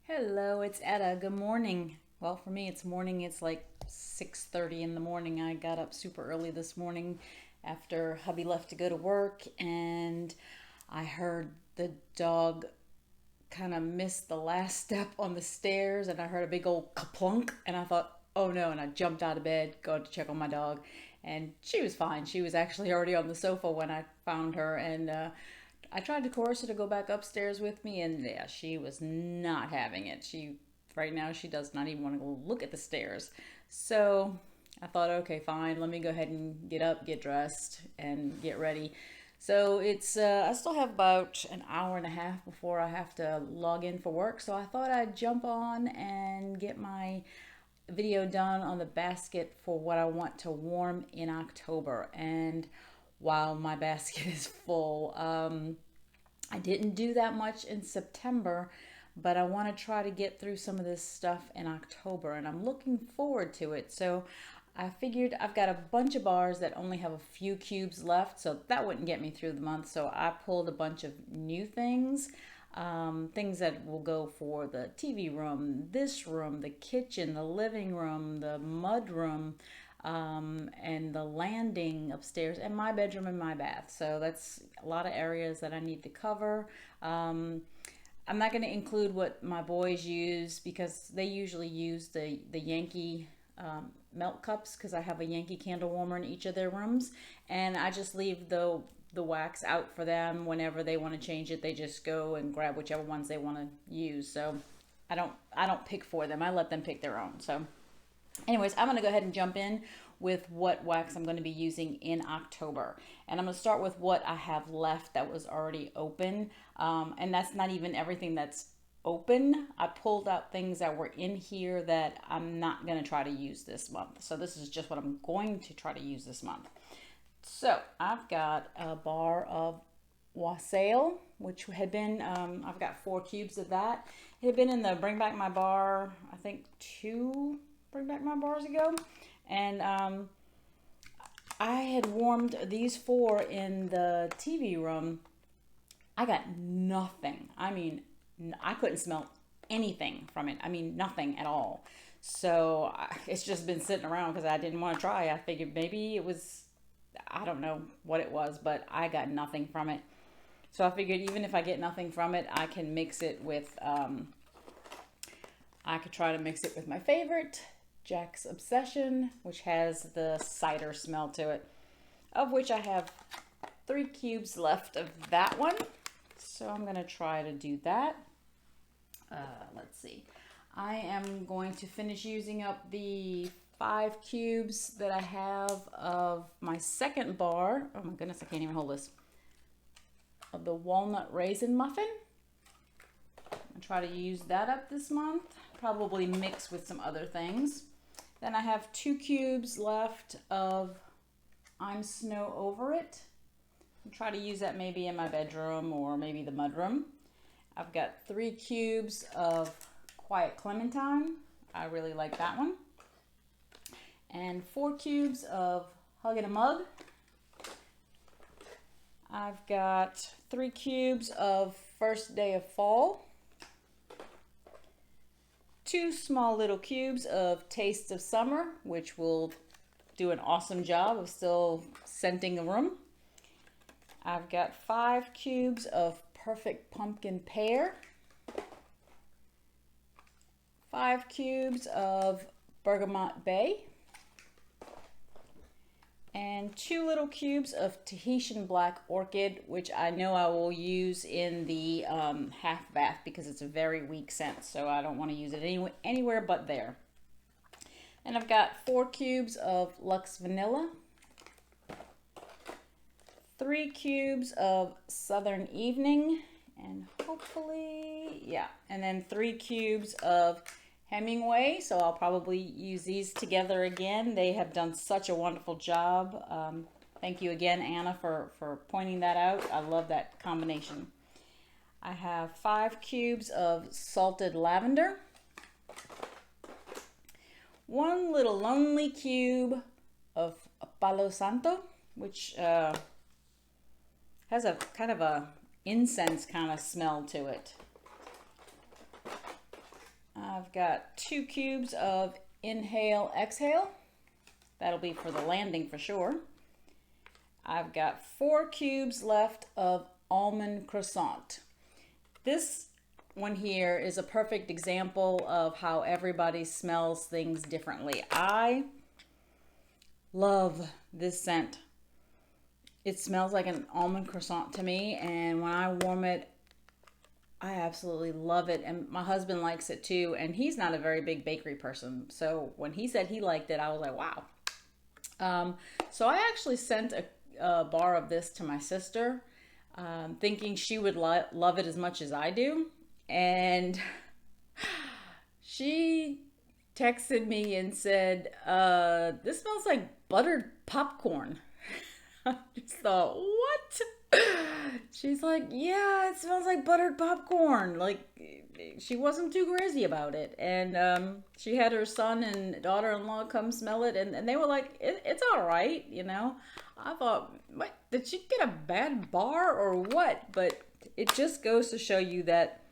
Hello, it's Etta. Good morning. Well, for me, it's morning. It's like 6:30 in the morning. I got up super early this morning after hubby left to go to work, and I heard the dog kind of missed the last step on the stairs, and I heard a big old kaplunk, and I thought, oh no, and I jumped out of bed, going to check on my dog, and she was fine. She was actually already on the sofa when I found her, and I tried to coerce her to go back upstairs with me, and yeah, she was not having it. Right now, she does not even want to go look at the stairs. So I thought, okay, fine, let me go ahead and get up, get dressed, and get ready. So I still have about an hour and a half before I have to log in for work. So I thought I'd jump on and get my video done on the basket for what I want to warm in October. And while my basket is full, I didn't do that much in September, but I want to try to get through some of this stuff in October, and I'm looking forward to it. So I figured I've got a bunch of bars that only have a few cubes left, so that wouldn't get me through the month. So I pulled a bunch of new things, things that will go for the TV room, this room, the kitchen, the living room, the mud room, and the landing upstairs, and my bedroom and my bath. So that's a lot of areas that I need to cover. I'm not going to include what my boys use because they usually use the Yankee melt cups, because I have a Yankee candle warmer in each of their rooms, and I just leave the wax out for them. Whenever they want to change it, they just go and grab whichever ones they want to use. So I don't pick for them. I let them pick their own. So anyways, I'm going to go ahead and jump in with what wax I'm going to be using in October. And I'm going to start with what I have left that was already open. And that's not even everything that's open. I pulled out things that were in here that I'm not going to try to use this month. So this is just what I'm going to try to use this month. So I've got a bar of wassail, which had been, I've got 4 cubes of that. It had been in the Bring Back My Bar, I think 2 Bring Back My Bars ago. And I had warmed these 4 in the TV room. I got nothing. I mean, I couldn't smell anything from it. I mean, nothing at all. So it's just been sitting around because I didn't want to try. I figured maybe it was, I don't know what it was, but I got nothing from it. So I figured even if I get nothing from it, I can mix it with, I could try to mix it with my favorite, Jack's Obsession, which has the cider smell to it, of which I have 3 cubes left of that one. So I'm going to try to do that. Let's see. I am going to finish using up the 5 cubes that I have of my second bar. Oh my goodness, I can't even hold this. Of the walnut raisin muffin. I'll try to use that up this month. Probably mix with some other things. Then I have 2 cubes left of I'm Snow Over It. I'll try to use that maybe in my bedroom or maybe the mudroom. I've got 3 cubes of Quiet Clementine. I really like that one. And 4 cubes of Hug in a Mug. I've got 3 cubes of First Day of Fall. 2 small little cubes of Taste of Summer, which will do an awesome job of still scenting a room. I've got 5 cubes of Perfect Pumpkin Pear. 5 cubes of Bergamot Bay. And 2 little cubes of Tahitian Black Orchid, which I know I will use in the half bath because it's a very weak scent, so I don't want to use it anywhere but there. And I've got 4 cubes of Luxe Vanilla, 3 cubes of Southern Evening, and hopefully, yeah, and then 3 cubes of Hemingway, so I'll probably use these together again. They have done such a wonderful job. Thank you again, Anna, for pointing that out. I love that combination. I have 5 cubes of Salted Lavender, 1 little lonely cube of Palo Santo, which has a kind of a incense kind of smell to it. I've got 2 cubes of Inhale Exhale. That'll be for the landing for sure. I've got 4 cubes left of Almond Croissant. This one here is a perfect example of how everybody smells things differently. I love this scent. It smells like an almond croissant to me, and when I warm it, I absolutely love it. And my husband likes it too, and he's not a very big bakery person. So when he said he liked it, I was like, wow. So I actually sent a bar of this to my sister, thinking she would love it as much as I do. And she texted me and said, this smells like buttered popcorn. I just thought, what? She's like, yeah, it smells like buttered popcorn. Like, she wasn't too crazy about it. And she had her son and daughter-in-law come smell it, and they were like, it's all right, you know. I thought, what, did she get a bad bar or what? But it just goes to show you that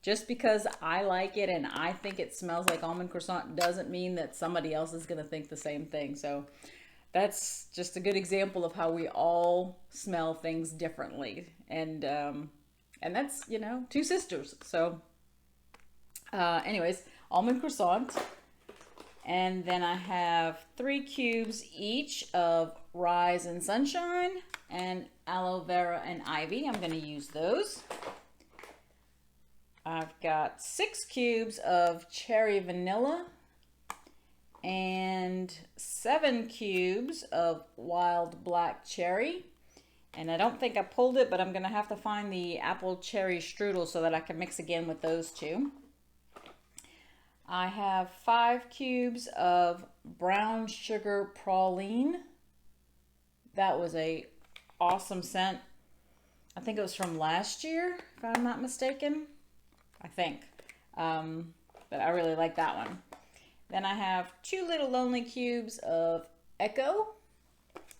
just because I like it and I think it smells like almond croissant doesn't mean that somebody else is going to think the same thing. So that's just a good example of how we all smell things differently. And that's, you know, 2 sisters. So anyways, almond croissant. And then I have 3 cubes each of Rise and Sunshine and Aloe Vera and Ivy. I'm going to use those. I've got 6 cubes of Cherry Vanilla and 7 cubes of Wild Black Cherry. And I don't think I pulled it, but I'm going to have to find the apple cherry strudel so that I can mix again with those 2. I have 5 cubes of Brown Sugar Praline. That was a awesome scent. I think it was from last year, if I'm not mistaken. I think. But I really like that one. Then I have 2 little lonely cubes of Echo.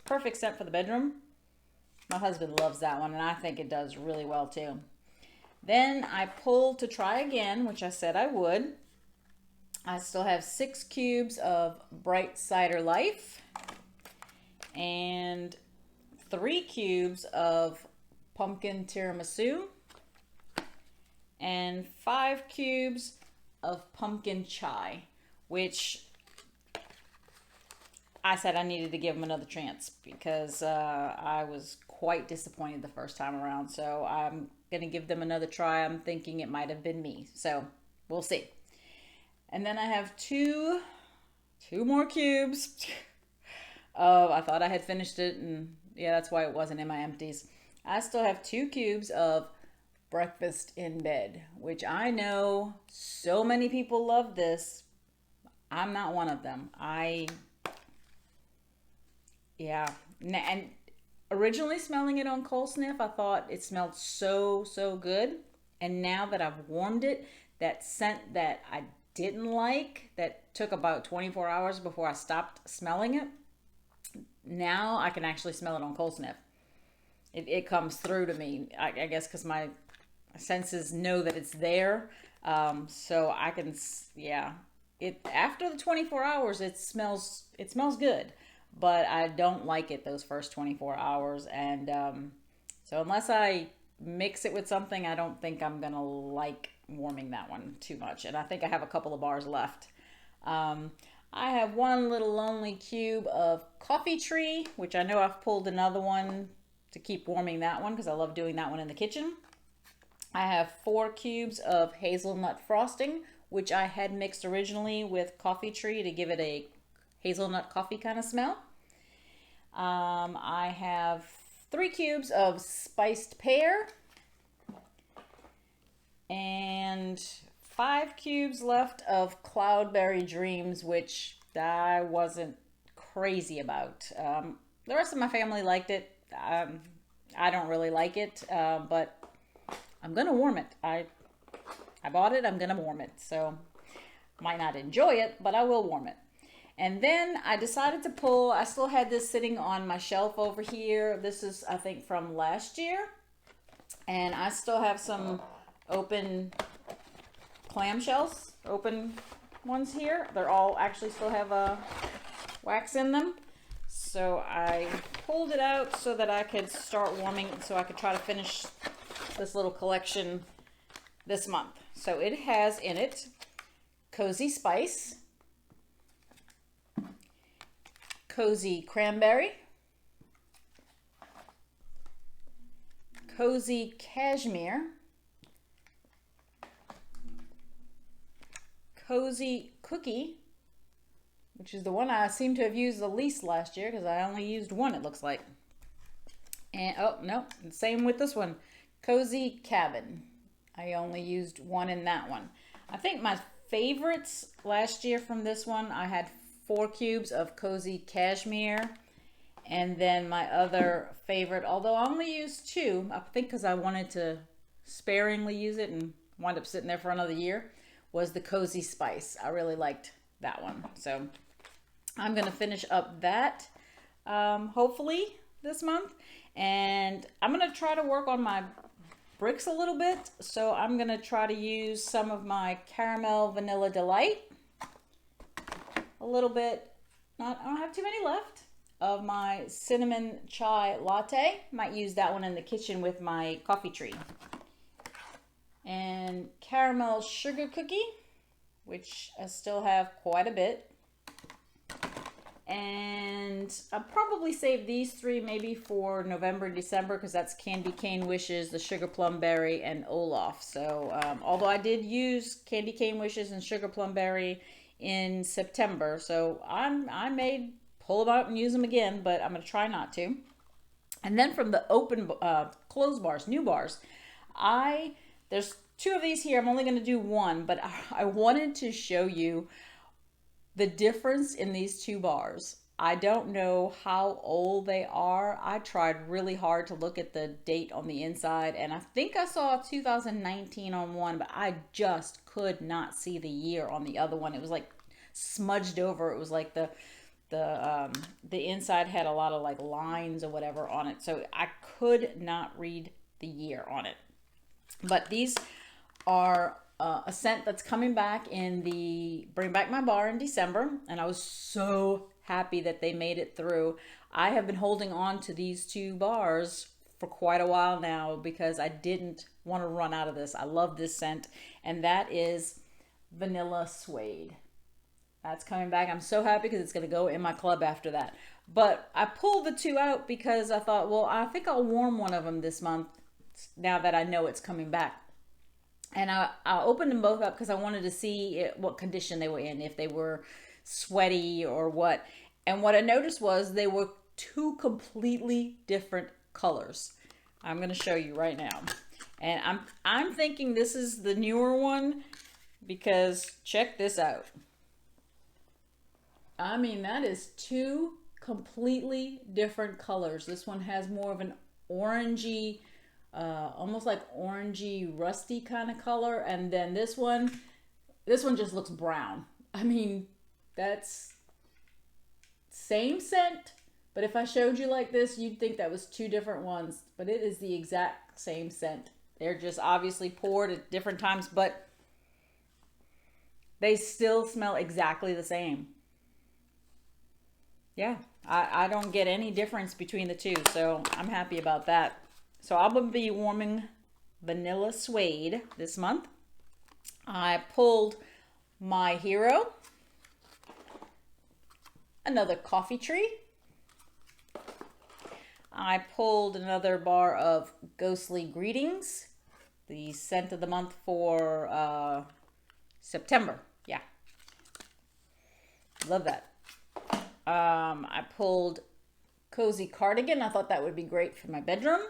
Perfect scent for the bedroom. My husband loves that one, and I think it does really well too. Then I pulled to try again, which I said I would. I still have 6 cubes of Bright Cider Life and 3 cubes of Pumpkin Tiramisu and 5 cubes of Pumpkin Chai, which I said I needed to give them another chance because I was quite disappointed the first time around. So I'm going to give them another try. I'm thinking it might have been me. So we'll see. And then I have two more cubes. I thought I had finished it, and yeah, that's why it wasn't in my empties. I still have 2 cubes of Breakfast in Bed, which I know so many people love this. I'm not one of them. And originally smelling it on cold sniff, I thought it smelled so good. And now that I've warmed it, that scent that I didn't like, that took about 24 hours before I stopped smelling it, now I can actually smell it on cold sniff. It comes through to me, I guess, because my senses know that it's there. So I can, after the 24 hours, it smells good, but I don't like it those first 24 hours. And so unless I mix it with something, I don't think I'm going to like warming that one too much. And I think I have a couple of bars left. I have 1 little lonely cube of Coffee Tree, which I know I've pulled another one to keep warming that one because I love doing that one in the kitchen. I have 4 cubes of Hazelnut Frosting, which I had mixed originally with Coffee Tree to give it a hazelnut coffee kind of smell. I have 3 cubes of Spiced Pear and 5 cubes left of Cloudberry Dreams, which I wasn't crazy about. The rest of my family liked it. I don't really like it, but I'm going to warm it. I bought it. I'm going to warm it. So might not enjoy it, but I will warm it. And then I decided to pull, I still had this sitting on my shelf over here. This is, I think, from last year. And I still have some open clamshells, open ones here. They're all actually still have wax in them. So I pulled it out so that I could start warming, so I could try to finish this little collection this month. So it has in it Cozy Spice, Cozy Cranberry, Cozy Cashmere, Cozy Cookie, which is the one I seem to have used the least last year because I only used one, it looks like. And oh no, same with this one, Cozy Cabin. I only used one in that one. I think my favorites last year from this one, I had 4 cubes of Cozy Cashmere. And then my other favorite, although I only used 2, I think because I wanted to sparingly use it and wind up sitting there for another year, was the Cozy Spice. I really liked that one. So I'm going to finish up that hopefully this month. And I'm going to try to work on my bricks a little bit. So I'm going to try to use some of my Caramel Vanilla Delight. A little bit, I don't have too many left, of my Cinnamon Chai Latte. Might use that one in the kitchen with my coffee tree. And Caramel Sugar Cookie, which I still have quite a bit. And I'll probably save these 3 maybe for November and December, because that's Candy Cane Wishes, the Sugar Plum Berry, and Olaf. So although I did use Candy Cane Wishes and Sugar Plum Berry in September, so I may pull them out and use them again, but I'm going to try not to. And then from the open closed bars, new bars, there's 2 of these here. I'm only going to do 1, but I wanted to show you the difference in these 2 bars. I don't know how old they are. I tried really hard to look at the date on the inside, and I think I saw 2019 on one, but I just could not see the year on the other one. It was like smudged over. It was like the inside had a lot of like lines or whatever on it, so I could not read the year on it. But these are a scent that's coming back in the Bring Back My Bar in December, and I was so happy that they made it through. I have been holding on to these 2 bars for quite a while now because I didn't want to run out of this. I love this scent, and that is Vanilla Suede. That's coming back. I'm so happy because it's going to go in my club after that. But I pulled the 2 out because I thought, well, I think I'll warm one of them this month now that I know it's coming back. And I opened them both up because I wanted to see what condition they were in, if they were sweaty or what. And what I noticed was they were 2 completely different colors. I'm going to show you right now. And I'm thinking this is the newer one because check this out. I mean, that is 2 completely different colors. This one has more of an orangey, almost like orangey rusty kind of color, and then this one just looks brown. I mean, that's same scent, but if I showed you like this, you'd think that was 2 different ones, but it is the exact same scent. They're just obviously poured at different times, but they still smell exactly the same. Yeah, I don't get any difference between the 2, so I'm happy about that. So I'm going to be warming Vanilla Suede this month. I pulled My Hero, another Coffee Tree. I pulled another bar of Ghostly Greetings, the scent of the month for September. Yeah, love that. I pulled Cozy Cardigan. I thought that would be great for my bedroom.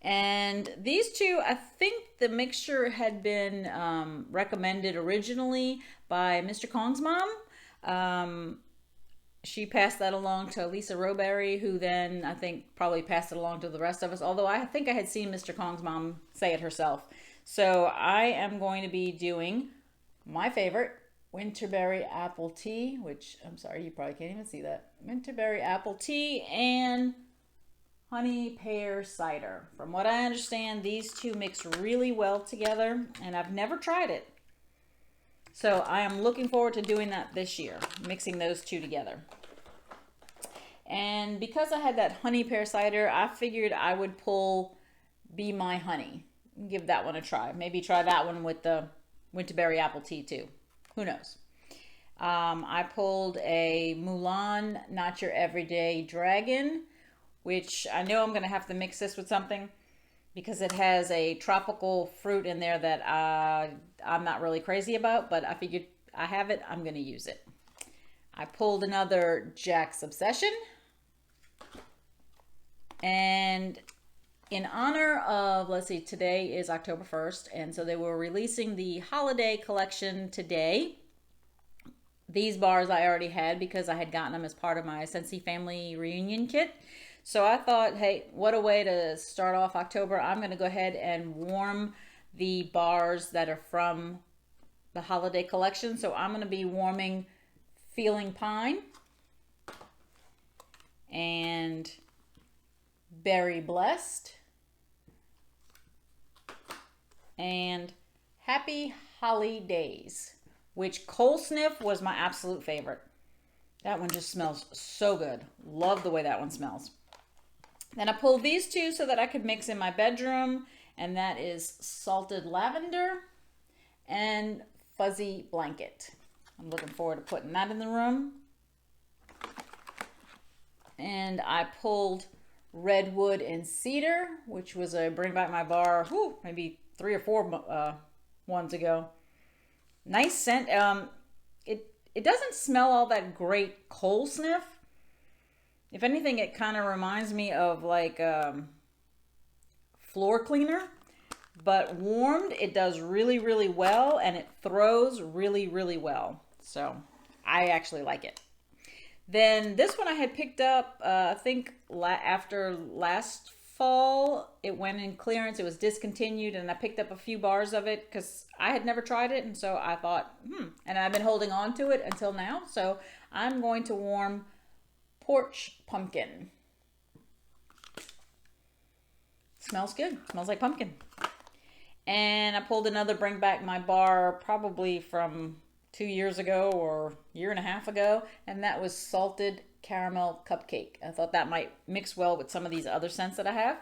And these 2, I think the mixture had been recommended originally by Mr. Kong's mom. She passed that along to Lisa Roberry, who then I think probably passed it along to the rest of us, although I think I had seen Mr. Kong's mom say it herself. So I am going to be doing my favorite, Winterberry Apple Tea, which I'm sorry, you probably can't even see that. Winterberry Apple Tea and honey pear cider. From what I understand, these two mix really well together, and I've never tried it. So I am looking forward to doing that this year, mixing those two together. And because I had that honey pear cider, I figured I would pull Be My Honey. Give that one a try. Maybe try that one with the winterberry apple tea too. Who knows? I pulled a Mulan Not Your Everyday Dragon, which I know I'm going to have to mix this with something because it has a tropical fruit in there that I'm not really crazy about, but I figured I have it, I'm going to use it. I pulled another Jack's Obsession. And in honor of, let's see, today is October 1st, and so they were releasing the holiday collection today. These bars I already had because I had gotten them as part of my Scentsy family reunion kit. So I thought, hey, what a way to start off October. I'm going to go ahead and warm the bars that are from the holiday collection. So I'm going to be warming Feeling Pine and Berry Blessed and Happy Holidays, which Cold Sniff was my absolute favorite. That one just smells so good. Love the way that one smells. Then I pulled these two so that I could mix in my bedroom, and that is Salted Lavender and Fuzzy Blanket. I'm looking forward to putting that in the room. And I pulled Redwood and Cedar, which was a Bring Back My Bar, maybe 3 or 4 ones ago. Nice scent. It doesn't smell all that great Cold Sniff. If anything, it kind of reminds me of like floor cleaner, but warmed, it does really, really well, and it throws really, really well. So I actually like it. Then this one I had picked up, I think after last fall, it went in clearance. It was discontinued, and I picked up a few bars of it because I had never tried it, and so I thought, and I've been holding on to it until now. So I'm going to warm Porch Pumpkin. Smells good. Smells like pumpkin. And I pulled another Bring Back My Bar probably from 2 years ago or a year and a half ago, and that was Salted Caramel Cupcake. I thought that might mix well with some of these other scents that I have,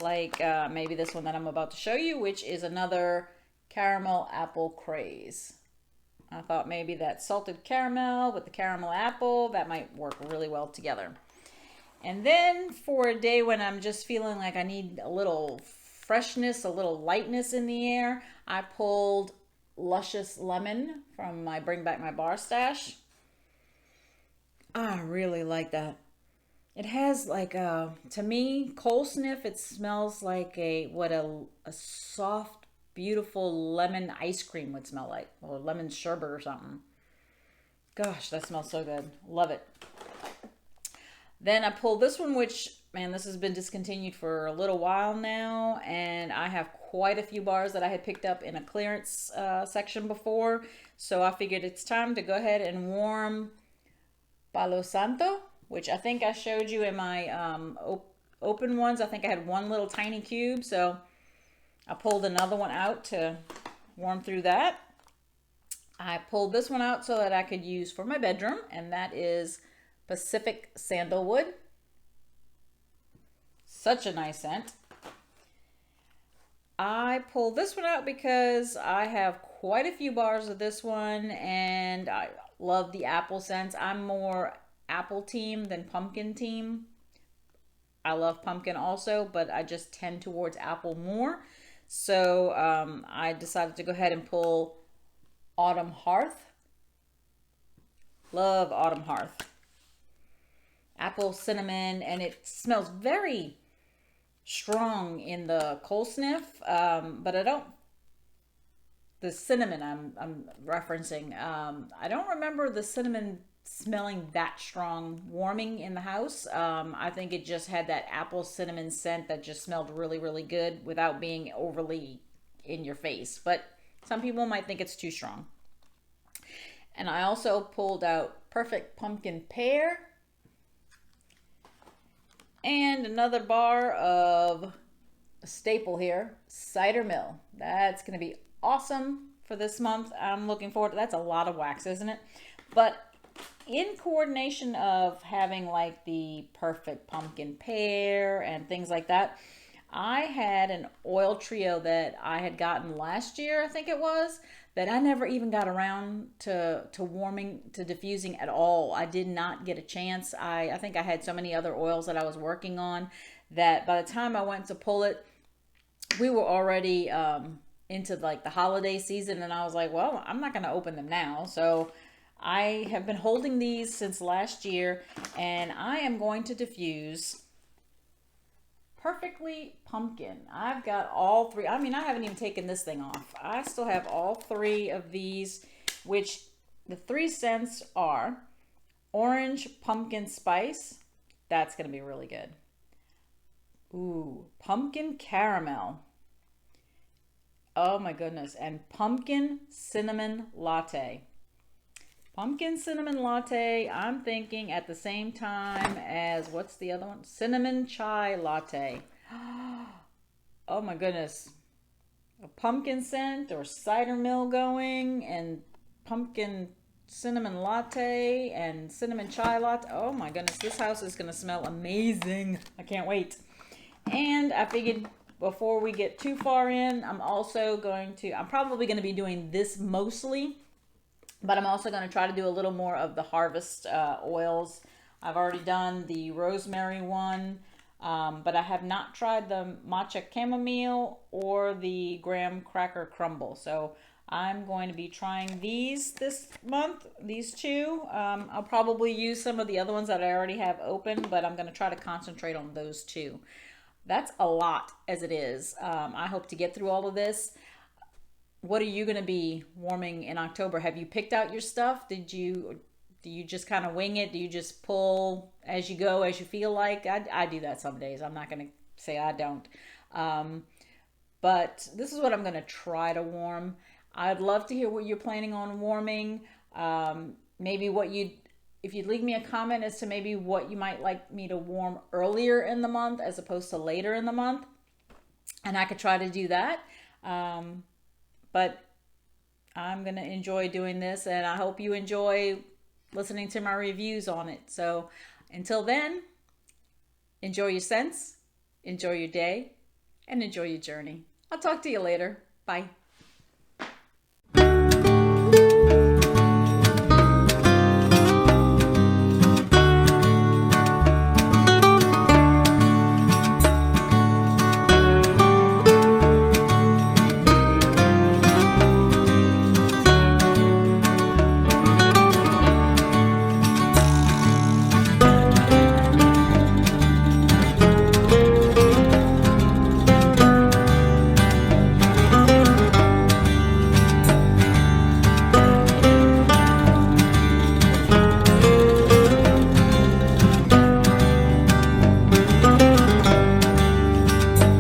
like maybe this one that I'm about to show you, which is another Caramel Apple Craze. I thought maybe that salted caramel with the caramel apple, that might work really well together. And then for a day when I'm just feeling like I need a little freshness, a little lightness in the air, I pulled Luscious Lemon from my Bring Back My Bar stash. I really like that. It has like to me, Cold Sniff, it smells like a soft, beautiful lemon ice cream would smell like, or lemon sherbet or something. Gosh, that smells so good. Love it. Then I pulled this one, which, man, this has been discontinued for a little while now, and I have quite a few bars that I had picked up in a clearance section before, so I figured it's time to go ahead and warm Palo Santo, which I think I showed you in my open ones. I think I had one little tiny cube, so I pulled another one out to warm through that. I pulled this one out so that I could use for my bedroom, and that is Pacific Sandalwood. Such a nice scent. I pulled this one out because I have quite a few bars of this one, and I love the apple scents. I'm more apple team than pumpkin team. I love pumpkin also, but I just tend towards apple more. So I decided to go ahead and pull Autumn Hearth. Love Autumn Hearth. Apple, cinnamon, and it smells very strong in the Cold Sniff, but I don't, the cinnamon I'm referencing, I don't remember the cinnamon smelling that strong warming in the house. I think it just had that apple cinnamon scent that just smelled really, really good without being overly in your face. But some people might think it's too strong. And I also pulled out Perfect Pumpkin Pear And another bar of a staple here, cider mill. That's going to be awesome for this month. I'm looking forward to that's a lot of wax, isn't it? But in coordination of having like the perfect pumpkin pear and things like that, I had an oil trio that I had gotten last year, I think it was, that I never even got around to warming, to diffusing at all. I did not get a chance. I think I had so many other oils that I was working on that by the time I went to pull it, we were already into like the holiday season, and I was like, well, I'm not going to open them now. So I have been holding these since last year, and I am going to diffuse Perfectly Pumpkin. I've got all three. I mean, I haven't even taken this thing off. I still have all three of these, which the three scents are Orange Pumpkin Spice. That's going to be really good. Ooh, Pumpkin Caramel. Oh my goodness. And Pumpkin Cinnamon Latte. Pumpkin Cinnamon Latte, I'm thinking at the same time as, what's the other one? Cinnamon Chai Latte. Oh my goodness. A pumpkin scent or cider mill going, and pumpkin cinnamon latte and cinnamon chai latte. Oh my goodness, this house is going to smell amazing. I can't wait. And I figured before we get too far in, I'm probably going to be doing this mostly, but I'm also going to try to do a little more of the harvest oils. I've already done the rosemary one, but I have not tried the matcha chamomile or the graham cracker crumble. So I'm going to be trying these this month, these two. I'll probably use some of the other ones that I already have open, but I'm going to try to concentrate on those two. That's a lot as it is. I hope to get through all of this. What are you going to be warming in October? Have you picked out your stuff? Do you just kind of wing it? Do you just pull as you go, as you feel like? I do that some days. I'm not going to say I don't. But this is what I'm going to try to warm. I'd love to hear what you're planning on warming. Maybe if you'd leave me a comment as to maybe what you might like me to warm earlier in the month as opposed to later in the month. And I could try to do that. But I'm going to enjoy doing this, and I hope you enjoy listening to my reviews on it. So until then, enjoy your scents, enjoy your day, and enjoy your journey. I'll talk to you later. Bye.